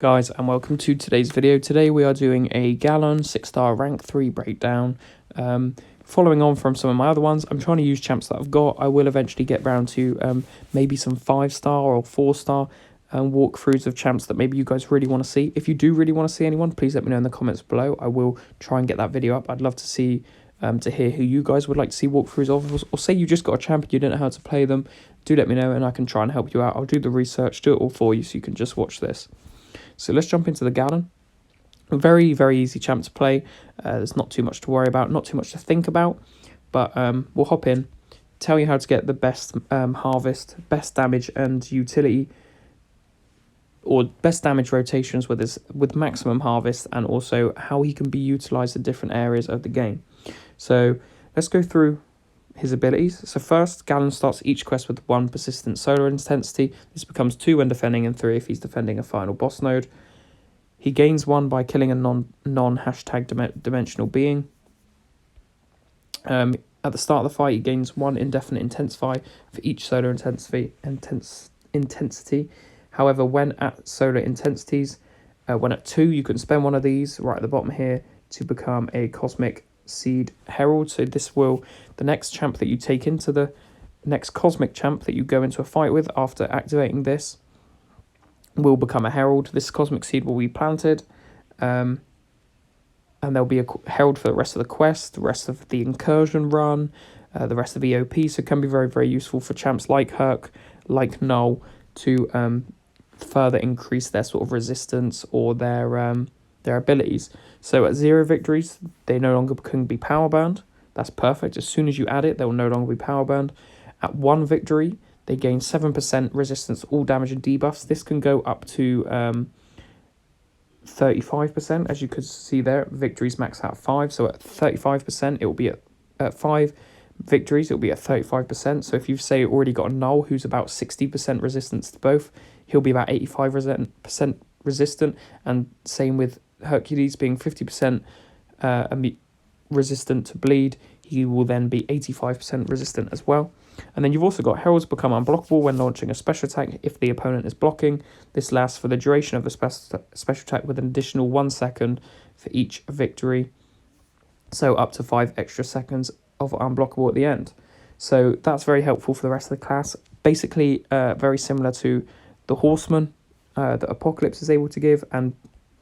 Guys, and welcome to today's video. Today we are doing a Galan 6-star rank 3 breakdown. Following on from some of my other ones, I'm trying to use champs that I've got. I will eventually get round to maybe some 5-star or 4-star walkthroughs of champs that maybe you guys really want to see. If you do really want to see anyone, please let me know in the comments below. I will try and get that video up. I'd love to see to hear who you guys would like to see walkthroughs of, or say you just got a champ and you don't know how to play them. Do let me know and I can try and help you out. I'll do the research, do it all for you so you can just watch this. So let's jump into the Galan. A very, very easy champ to play. There's not too much to worry about, not too much to think about. But we'll hop in, tell you how to get the best harvest, best damage and utility, or best damage rotations with maximum harvest, and also how he can be utilised in different areas of the game. So let's go through his abilities. So first, Galan starts each quest with 1 persistent solar intensity. This becomes 2 when defending and 3 if he's defending a final boss node. He gains 1 by killing a non-hashtag dimensional being. At the start of the fight, he gains 1 indefinite intensify for each solar intensity. However, when at solar intensities, when at 2, you can spend 1 of these right at the bottom here to become a cosmic seed herald. So this will, the next champ that you take into the next cosmic champ that you go into a fight with after activating this will become a herald. This cosmic seed will be planted, and there'll be a herald for the rest of the quest, the rest of the incursion run, the rest of EOP. So it can be very, very useful for champs like Herc, like Null, to further increase their sort of resistance or their abilities. So at 0 victories, they no longer can be power burned. That's perfect. As soon as you add it, they will no longer be power burned. At 1 victory, they gain 7% resistance to all damage and debuffs. This can go up to 35%, as you could see there. Victories max out 5, so at 35%, it will be at 5 victories, it will be at 35%. So if you've, say, already got a Null who's about 60% resistance to both, he'll be about 85% resistant, and same with Hercules being 50% resistant to bleed, he will then be 85% resistant as well. And then you've also got Heralds become unblockable when launching a special attack if the opponent is blocking. This lasts for the duration of the special attack with an additional 1 second for each victory. So up to 5 extra seconds of unblockable at the end. So that's very helpful for the rest of the class. Basically very similar to the Horseman that Apocalypse is able to give, and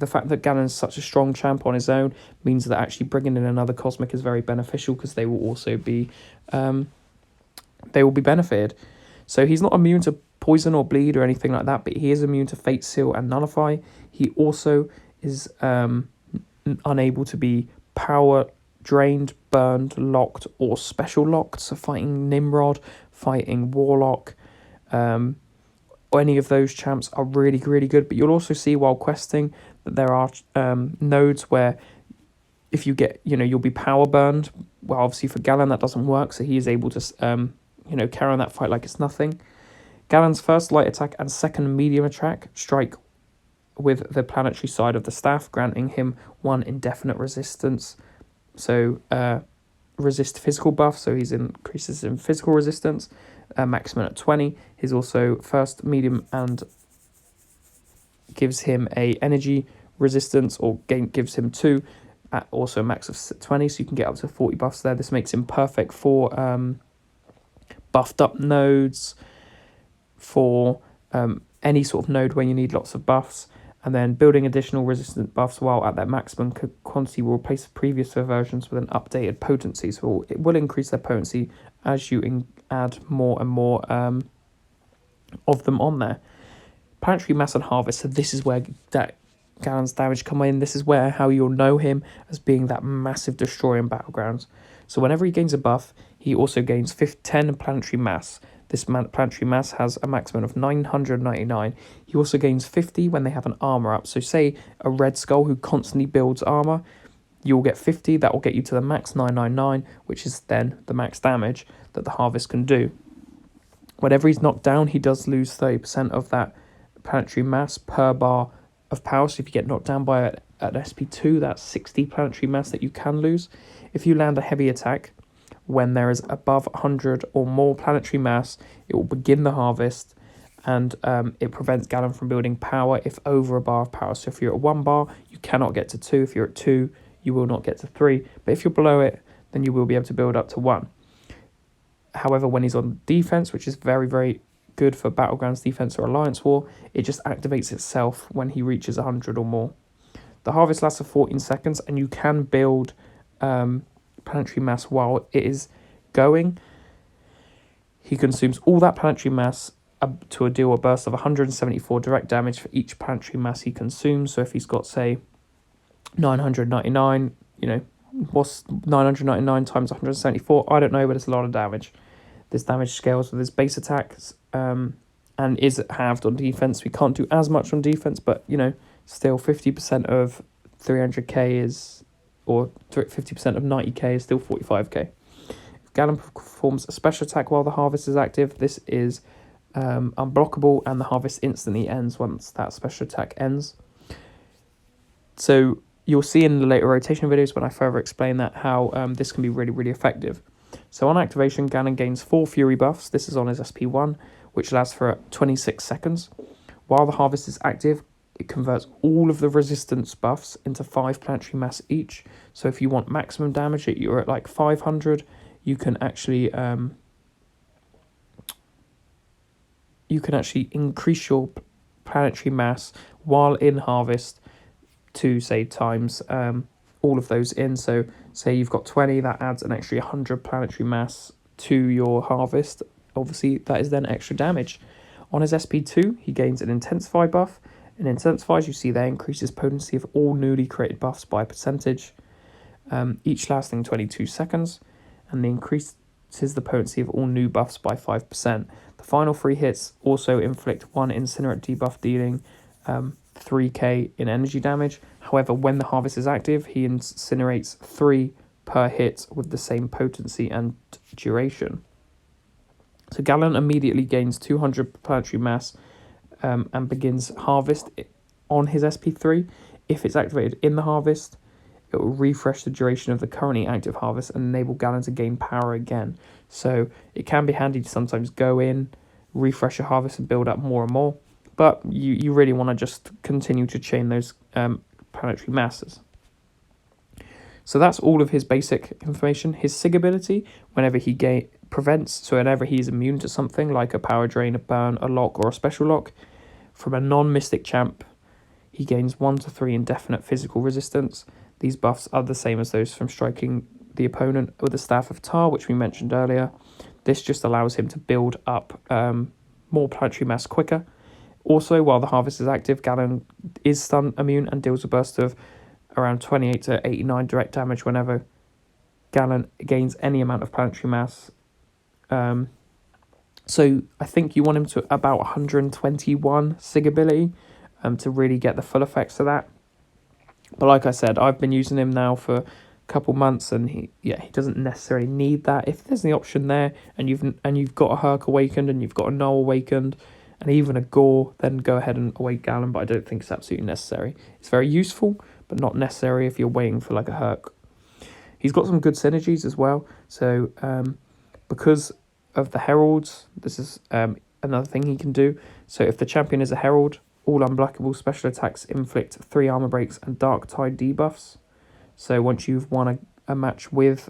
the fact that Galan's such a strong champ on his own means that actually bringing in another Cosmic is very beneficial, because they will also be benefited. So he's not immune to poison or bleed or anything like that, but he is immune to Fate Seal and Nullify. He also is unable to be power drained, burned, locked, or special locked. So fighting Nimrod, fighting Warlock, or any of those champs are really, really good. But you'll also see while questing that there are nodes where if you get, you'll be power burned. Well, obviously for Galan that doesn't work, so he is able to, carry on that fight like it's nothing. Galan's first light attack and second medium attack strike with the planetary side of the staff, granting him 1 indefinite resistance. So resist physical buff, so he's increases in physical resistance, maximum at 20. He's also first medium and gives him a energy resistance, or gives him 2 at also a max of 20, so you can get up to 40 buffs there. This makes him perfect for buffed up nodes, for any sort of node where you need lots of buffs. And then building additional resistant buffs while at that maximum quantity will replace previous versions with an updated potency. So it will increase their potency as you add more and more of them on there. Planetary Mass and Harvest. So this is where that Galan's damage come in. This is how you'll know him as being that massive destroyer in Battlegrounds. So whenever he gains a buff, he also gains 10 Planetary Mass. This planetary mass has a maximum of 999. He also gains 50 when they have an armor up. So say a Red Skull who constantly builds armor, you'll get 50. That will get you to the max 999, which is then the max damage that the Harvest can do. Whenever he's knocked down, he does lose 30% of that planetary mass per bar of power. So if you get knocked down by an SP2, that's 60 planetary mass that you can lose. If you land a heavy attack, when there is above 100 or more planetary mass, it will begin the harvest and it prevents Galan from building power if over a bar of power. So if you're at 1 bar, you cannot get to 2. If you're at 2, you will not get to 3. But if you're below it, then you will be able to build up to 1. However, when he's on defense, which is very, very good for Battlegrounds defense or Alliance War, it just activates itself when he reaches 100 or more. The harvest lasts for 14 seconds, and you can build planetary mass while it is going. He consumes all that planetary mass to deal a burst of 174 direct damage for each planetary mass he consumes. So if he's got, say, 999, what's 999 times 174? I don't know, but it's a lot of damage. This damage scales with his base attacks and is halved on defense. We can't do as much on defense, but, still 50% of 300k is, or 50% of 90k is still 45k. If Galan performs a special attack while the harvest is active, this is unblockable, and the harvest instantly ends once that special attack ends. So you'll see in the later rotation videos when I further explain that how this can be really, really effective. So on activation, Galan gains 4 Fury buffs. This is on his SP1, which lasts for 26 seconds. While the harvest is active, it converts all of the resistance buffs into 5 planetary mass each. So if you want maximum damage, you're at like 500, you can actually increase your planetary mass while in harvest to, say, times all of those in. So say you've got 20, that adds an extra 100 planetary mass to your harvest. Obviously, that is then extra damage. On his SP2, he gains an Intensify buff. And Intensifies, you see there, increases potency of all newly created buffs by a percentage, each lasting 22 seconds. And the increases the potency of all new buffs by 5%. The final 3 hits also inflict 1 incinerate debuff, dealing 3k in energy damage. However, when the harvest is active, he incinerates 3 per hit with the same potency and duration. So Galan immediately gains 200 planetary mass and begins harvest on his SP3. If it's activated in the harvest, it will refresh the duration of the currently active harvest and enable Galan to gain power again. So it can be handy to sometimes go in, refresh your harvest and build up more and more. But you really want to just continue to chain those planetary masses. So that's all of his basic information. His Sig ability, whenever he prevents, so whenever he's immune to something like a power drain, a burn, a lock, or a special lock, from a non-mystic champ, he gains 1 to 3 indefinite physical resistance. These buffs are the same as those from striking the opponent with the Staff of Tar, which we mentioned earlier. This just allows him to build up more planetary mass quicker. Also, while the harvest is active, Galan is stun immune and deals a burst of around 28 to 89 direct damage whenever Galan gains any amount of planetary mass. So I think you want him to about 121 Sig ability to really get the full effects of that. But like I said, I've been using him now for a couple months, and he doesn't necessarily need that. If there's the option there, and you've got a Herc awakened, and you've got a Null awakened, and even a Gore, then go ahead and awake Galan. But I don't think it's absolutely necessary. It's very useful, but not necessary if you're waiting for like a Herc. He's got some good synergies as well. So because of the Heralds, this is another thing he can do. So if the champion is a Herald, all unblockable special attacks inflict 3 armor breaks and Dark Tide debuffs. So once you've won a match with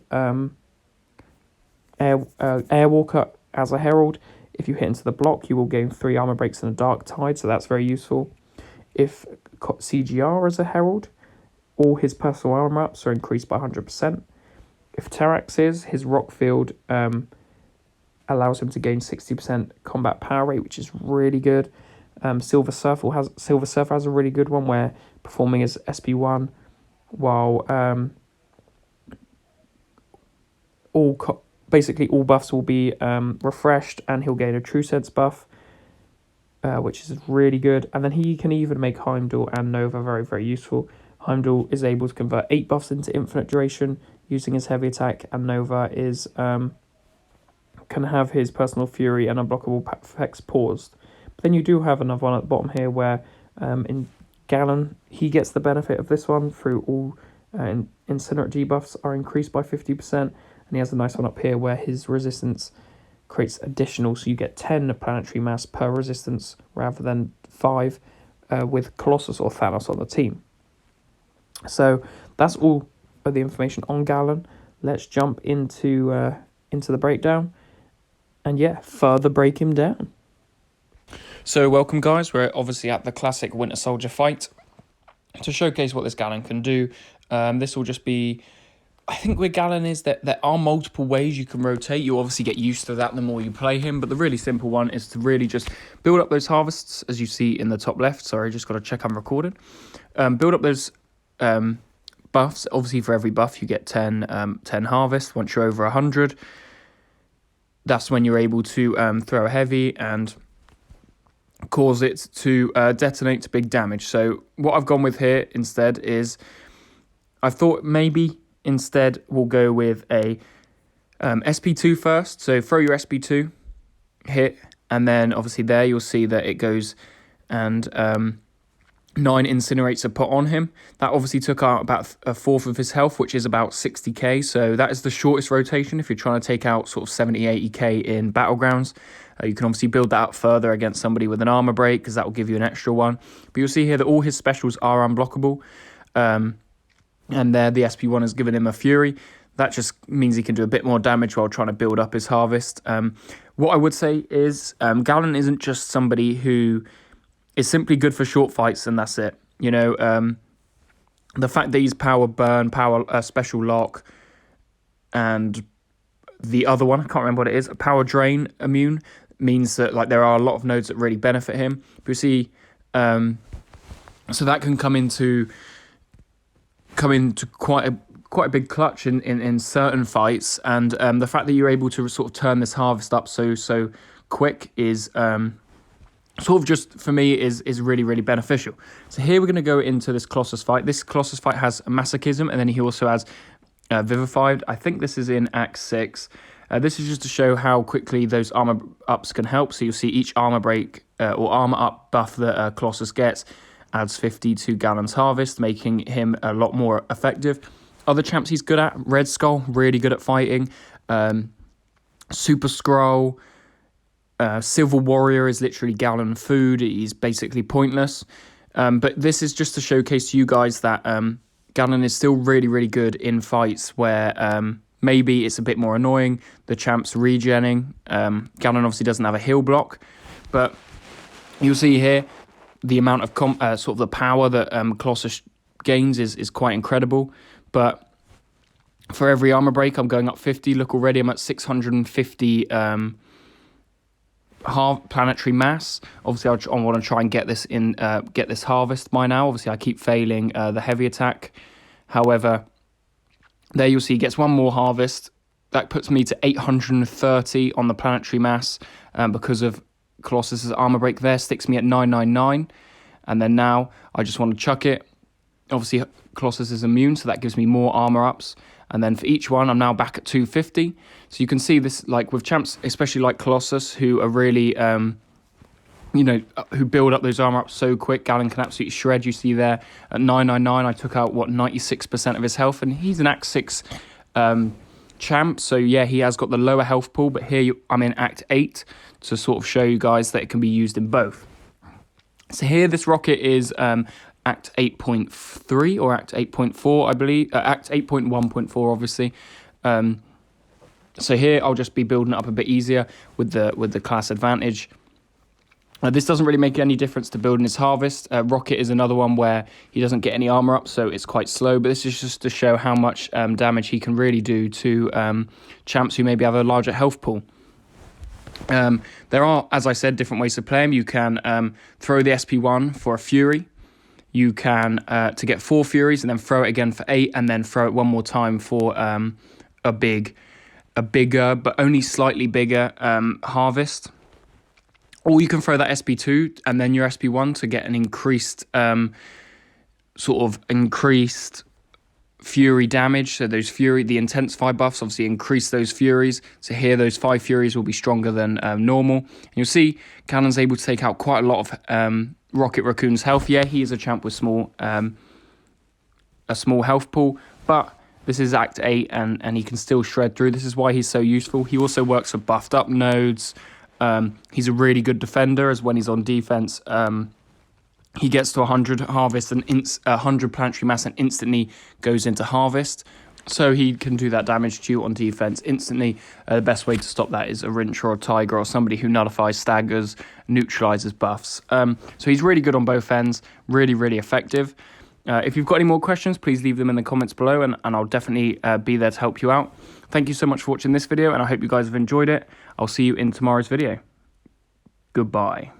Airwalker as a Herald, if you hit into the block, you will gain 3 armor breaks and a Dark Tide, so that's very useful. If CGR is a Herald, all his personal armor ups are increased by 100%. If Terax is, his Rock Field allows him to gain 60% combat power rate, which is really good. Silver Surfer has a really good one where performing as SP1 while basically all buffs will be refreshed, and he'll gain a True Sense buff, which is really good. And then he can even make Heimdall and Nova very, very useful. Heimdall is able to convert 8 buffs into infinite duration using his heavy attack, and Nova is can have his personal fury and unblockable effects paused. But then you do have another one at the bottom here where in Galan, he gets the benefit of this one through all incinerate debuffs are increased by 50%, and he has a nice one up here where his resistance creates additional, so you get 10 planetary mass per resistance rather than 5 with Colossus or Thanos on the team. So that's all of the information on Galan. Let's jump into the breakdown and further break him down. So welcome guys, we're obviously at the classic Winter Soldier fight. To showcase what this Galan can do, this will just be, I think with Galan is that there are multiple ways you can rotate. You obviously get used to that the more you play him, but the really simple one is to really just build up those harvests, as you see in the top left. Sorry, just got to check I'm recorded. Build up those buffs. Obviously for every buff you get 10 harvests. Once you're over 100, that's when you're able to throw a heavy and cause it to detonate big damage. So what I've gone with here instead is, I thought maybe instead we'll go with a SP2 first. So throw your SP2, hit, and then obviously there you'll see that it goes and 9 incinerates are put on him. That obviously took out about a fourth of his health, which is about 60k. So that is the shortest rotation if you're trying to take out sort of 70, 80k in battlegrounds. You can obviously build that out further against somebody with an armor break, because that will give you an extra one. But you'll see here that all his specials are unblockable. And there the SP1 has given him a Fury. That just means he can do a bit more damage while trying to build up his harvest. What I would say is Galan isn't just somebody who is simply good for short fights and that's it. You know, the fact that he's power burn, power special lock, and the other one, I can't remember what it is, a power drain immune, means that like there are a lot of nodes that really benefit him. But you see, so that can come into quite a big clutch in certain fights, and the fact that you're able to sort of turn this harvest up so quick is sort of just, for me, is really, really beneficial. So here we're going to go into this Colossus fight. This Colossus fight has Masochism, and then he also has Vivified. I think this is in Act 6. This is just to show how quickly those armor ups can help. So you'll see each armor break or armor up buff that Colossus gets adds 50 to Galan's harvest, making him a lot more effective. Other champs he's good at: Red Skull, really good at fighting. Super Skrull, Civil Warrior is literally Galan food. He's basically pointless. But this is just to showcase to you guys that Galan is still really, really good in fights where maybe it's a bit more annoying. The champ's regenning. Galan obviously doesn't have a heal block, but you'll see here the amount of sort of the power that Colossus gains is quite incredible. But for every armor break, I'm going up 50. Look, already I'm at 650 planetary mass. Obviously, I want to try and get this harvest by now. Obviously, I keep failing the heavy attack. However, there you'll see he gets one more harvest. That puts me to 830 on the planetary mass because of Colossus's armor break there. Sticks me at 999. And then now I just want to chuck it. Obviously, Colossus is immune, so that gives me more armor ups. And then for each one, I'm now back at 250. So you can see this, like with champs, especially like Colossus, who are really, who build up those armor ups so quick. Galan can absolutely shred. You see there at 999, I took out, 96% of his health. And he's an Act 6 champ. So yeah, he has got the lower health pool. But here I'm in Act 8 to sort of show you guys that it can be used in both. So here this rocket is Act 8.3 or Act 8.4, I believe. Act 8.1.4, obviously. So here I'll just be building it up a bit easier with the class advantage. This doesn't really make any difference to building his harvest. Rocket is another one where he doesn't get any armor up, so it's quite slow. But this is just to show how much damage he can really do to champs who maybe have a larger health pool. There are, as I said, different ways to play him. You can throw the SP1 for a Fury. You can to get 4 Furies and then throw it again for 8, and then throw it one more time for a bigger but only slightly bigger harvest. Or you can throw that SP2 and then your SP1 to get an increased Fury damage. So those Fury, the Intensify buffs obviously increase those Furies. So here those 5 Furies will be stronger than normal. And you'll see Galan's able to take out quite a lot of Rocket Raccoon's health. Yeah, he is a champ with a small health pool, but This is Act 8, and he can still shred through. This is why he's so useful. He also works for buffed up nodes. He's a really good defender, as when he's on defense, he gets to 100 harvest and 100 planetary mass and instantly goes into harvest. So he can do that damage to you on defense instantly. The best way to stop that is a Rinch or a Tiger or somebody who nullifies, staggers, neutralizes buffs. So he's really good on both ends, really, really effective. If you've got any more questions, please leave them in the comments below, and I'll definitely be there to help you out. Thank you so much for watching this video, and I hope you guys have enjoyed it. I'll see you in tomorrow's video. Goodbye.